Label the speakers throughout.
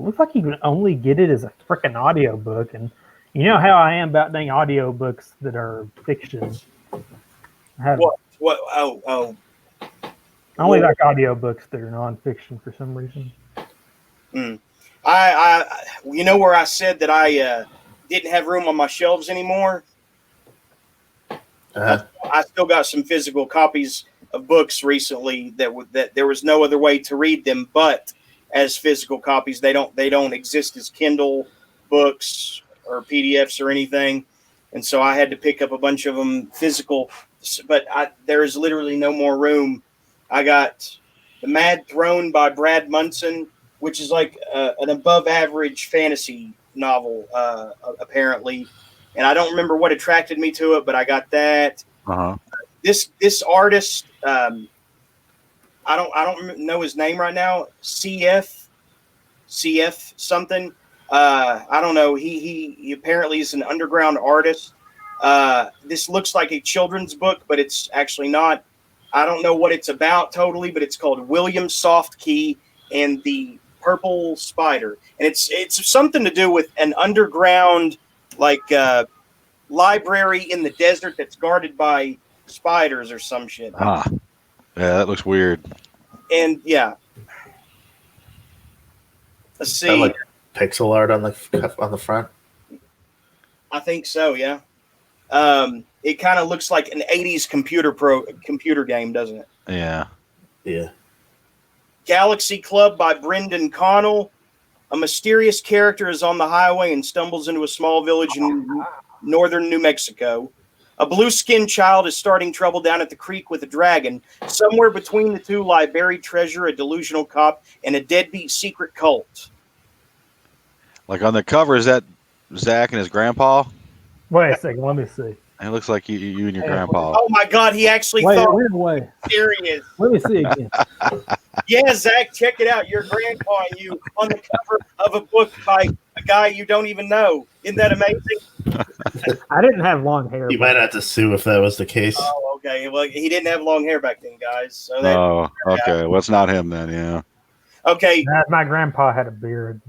Speaker 1: looks like you can only get it as a freaking audiobook. And you know how I am about dang audiobooks that are fiction.
Speaker 2: What? Oh.
Speaker 1: I only like audiobooks that are nonfiction for some reason.
Speaker 2: I you know where I said that I didn't have room on my shelves anymore? I still got some physical copies of books recently that there was no other way to read them but as physical copies. They don't exist as Kindle books or PDFs or anything, and so I had to pick up a bunch of them physical. But there is literally no more room. I got The Mad Throne by Brad Munson, which is like an above-average fantasy novel, apparently. And I don't remember what attracted me to it, but I got that. This artist, I don't know his name right now. CF something. I don't know. He apparently is an underground artist. This looks like a children's book, but it's actually not. I don't know what it's about totally, but it's called William Softkey and the Purple Spider, and it's something to do with an underground library in the desert that's guarded by spiders or some shit.
Speaker 3: Yeah, that looks weird.
Speaker 2: And yeah, let's see.
Speaker 4: That like pixel art on the front.
Speaker 2: I think so. Yeah. It kind of looks like an 80s computer game, doesn't it?
Speaker 3: Yeah.
Speaker 4: Yeah.
Speaker 2: Galaxy Club by Brendan Connell. A mysterious character is on the highway and stumbles into a small village in northern New Mexico. A blue-skinned child is starting trouble down at the creek with a dragon. Somewhere between the two lie buried treasure, a delusional cop, and a deadbeat secret cult.
Speaker 3: Like on the cover, is that Zach and his grandpa?
Speaker 1: Wait a second, let me see.
Speaker 3: It looks like you and your grandpa.
Speaker 2: Oh my God, he actually thought serious.
Speaker 1: Let me see again.
Speaker 2: Yeah, Zach, check it out. Your grandpa and you on the cover of a book by a guy you don't even know. Isn't that amazing?
Speaker 1: I didn't have long hair.
Speaker 4: You might have to sue if that was the case.
Speaker 2: Oh, okay. Well, he didn't have long hair back then, guys. So
Speaker 3: okay. Well, it's not him then, yeah.
Speaker 2: Okay.
Speaker 1: My grandpa had a beard.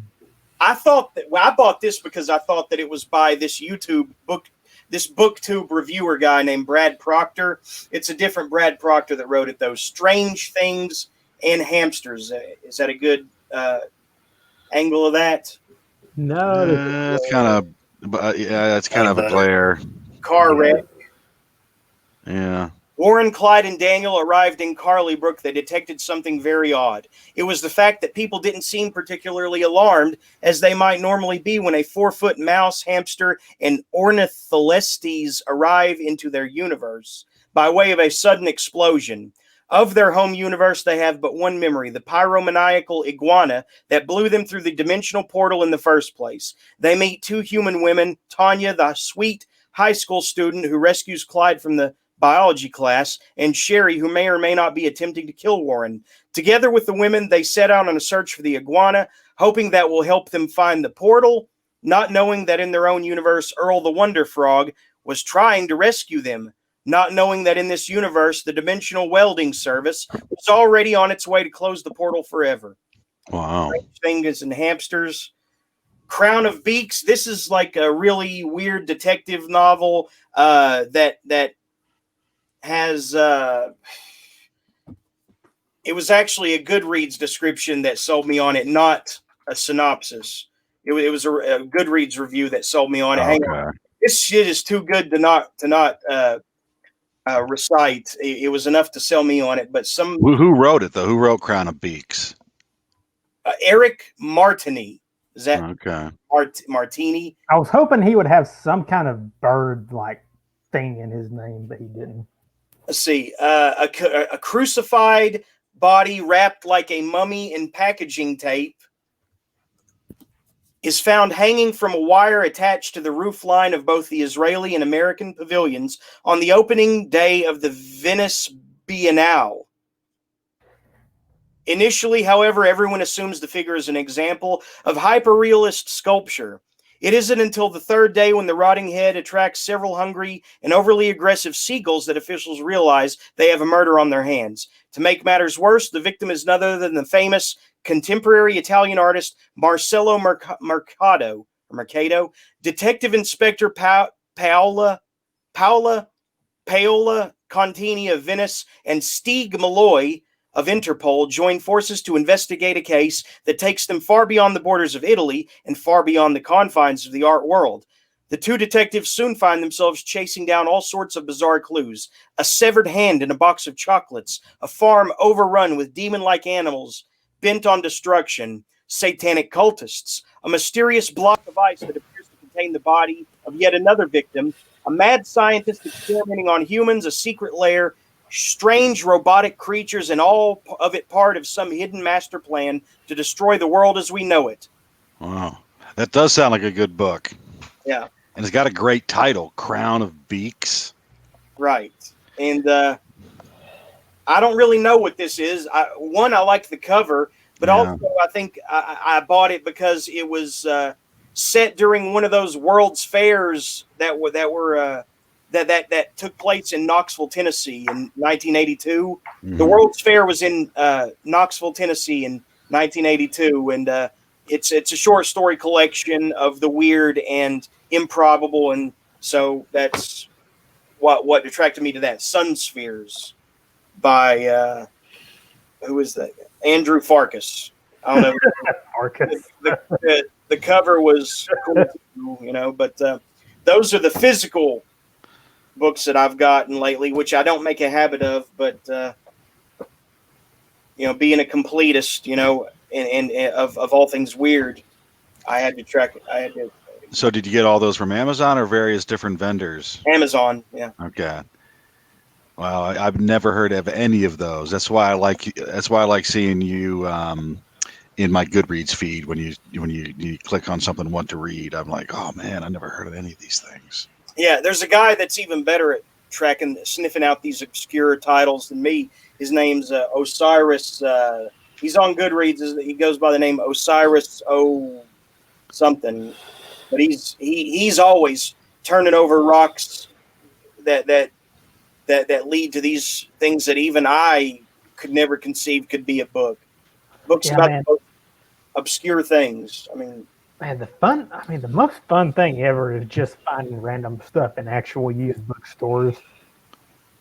Speaker 2: I thought that I bought this because I thought that it was by this BookTube reviewer guy named Brad Proctor. It's a different Brad Proctor that wrote it, though. Strange Things and Hamsters. Is that a good angle of that?
Speaker 1: No.
Speaker 3: It's kind of, it's kind of a glare.
Speaker 2: Car wreck.
Speaker 3: Yeah.
Speaker 2: Warren, Clyde, and Daniel arrived in Carlybrook. They detected something very odd. It was the fact that people didn't seem particularly alarmed, as they might normally be when a 4-foot mouse, hamster, and ornitholestes arrive into their universe by way of a sudden explosion. Of their home universe, they have but one memory, the pyromaniacal iguana that blew them through the dimensional portal in the first place. They meet two human women, Tanya, the sweet high school student who rescues Clyde from the biology class, and Sherry, who may or may not be attempting to kill Warren. Together with the women, they set out on a search for the iguana, hoping that will help them find the portal, not knowing that in their own universe, Earl the Wonder Frog was trying to rescue them, not knowing that in this universe, the Dimensional Welding Service was already on its way to close the portal forever.
Speaker 3: Wow.
Speaker 2: Fingers and Hamsters. Crown of Beaks. This is like a really weird detective novel that has it was actually a Goodreads description that sold me on it, not a synopsis. It was a Goodreads review that sold me on it. Hang on. This shit is too good to not recite. It was enough to sell me on it. But
Speaker 3: who wrote it though? Who wrote Crown of Beaks?
Speaker 2: Erik Martiny. Is that
Speaker 3: okay?
Speaker 2: Martini.
Speaker 1: I was hoping he would have some kind of bird-like thing in his name, but he didn't.
Speaker 2: Let's see. A crucified body wrapped like a mummy in packaging tape is found hanging from a wire attached to the roof line of both the Israeli and American pavilions on the opening day of the Venice Biennale. Initially, however, everyone assumes the figure is an example of hyper-realist sculpture. It isn't until the third day, when the rotting head attracts several hungry and overly aggressive seagulls, that officials realize they have a murder on their hands. To make matters worse, the victim is none other than the famous contemporary Italian artist Marcello Mercado, Detective Inspector Paola Contini of Venice, and Stieg Malloy of Interpol join forces to investigate a case that takes them far beyond the borders of Italy and far beyond the confines of the art world. The two detectives soon find themselves chasing down all sorts of bizarre clues: a severed hand in a box of chocolates, a farm overrun with demon-like animals bent on destruction, satanic cultists, a mysterious block of ice that appears to contain the body of yet another victim, a mad scientist experimenting on humans, a secret lair, strange robotic creatures, and all of it part of some hidden master plan to destroy the world as we know it.
Speaker 3: Wow. That does sound like a good book.
Speaker 2: Yeah.
Speaker 3: And it's got a great title, Crown of Beaks.
Speaker 2: Right. And I don't really know what this is. I like the cover, but also I think I bought it because it was set during one of those World's Fairs that took place in Knoxville, Tennessee in 1982. Mm-hmm. The World's Fair was in Knoxville, Tennessee in 1982, and it's a short story collection of the weird and improbable, and so that's what attracted me to that. Sunspheres by who is that? Andrew Farkas. I don't know.
Speaker 1: Farkas.
Speaker 2: The cover was cool, but those are the physical books that I've gotten lately, which I don't make a habit of, but being a completist, and of all things weird, I had to track it.
Speaker 3: So did you get all those from Amazon or various different vendors?
Speaker 2: Amazon, yeah.
Speaker 3: Okay. Well, I've never heard of any of those. That's why I like seeing you in my Goodreads feed when you click on something want to read. I'm like, oh man, I never heard of any of these things.
Speaker 2: Yeah, there's a guy that's even better at sniffing out these obscure titles than me. His name's Osiris. He's on Goodreads. He goes by the name Osiris O something, but he's always turning over rocks that lead to these things that even I could never conceive could be a book. Books about the most obscure things. I mean,
Speaker 1: man, the most fun thing ever is just finding random stuff in actual used bookstores.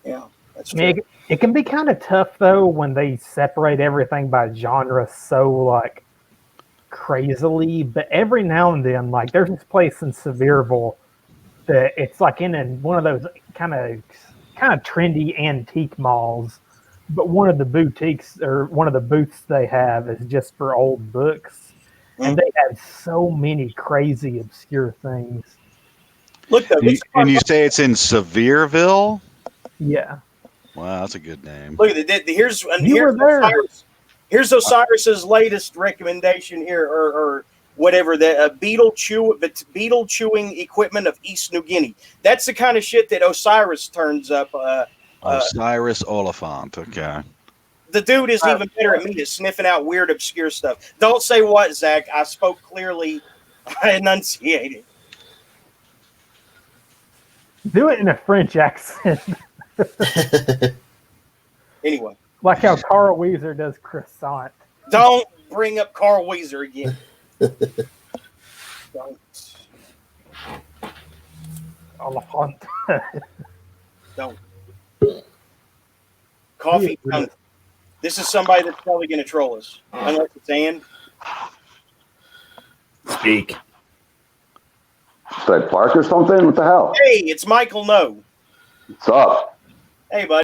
Speaker 2: Yeah, that's true.
Speaker 1: I mean, it can be kind of tough though when they separate everything by genre so like crazily. But every now and then, like there's this place in Sevierville that it's like in one of those kind of trendy antique malls. But one of the boutiques or one of the booths they have is just for old books. And they have so many crazy, obscure things.
Speaker 2: Look, though,
Speaker 3: and you say it's in Sevierville?
Speaker 1: Yeah.
Speaker 3: Wow, that's a good name.
Speaker 2: Look at it. Here's Osiris's latest recommendation here, or whatever. The beetle chewing equipment of East New Guinea. That's the kind of shit that Osiris turns up.
Speaker 3: Osiris Oliphant. Okay.
Speaker 2: The dude is even better at me at sniffing out weird, obscure stuff. Don't say what, Zach. I spoke clearly. I enunciated.
Speaker 1: Do it in a French accent.
Speaker 2: Anyway.
Speaker 1: Like how Carl Weezer does croissant.
Speaker 2: Don't bring up Carl Weezer again. Don't.
Speaker 1: Oliphant.
Speaker 2: Don't. Coffee. This is somebody that's probably going to troll us. Unless it's Ann.
Speaker 4: Speak.
Speaker 5: Should I bark or something? What the hell?
Speaker 2: Hey, it's Michael No.
Speaker 5: What's up?
Speaker 2: Hey, buddy.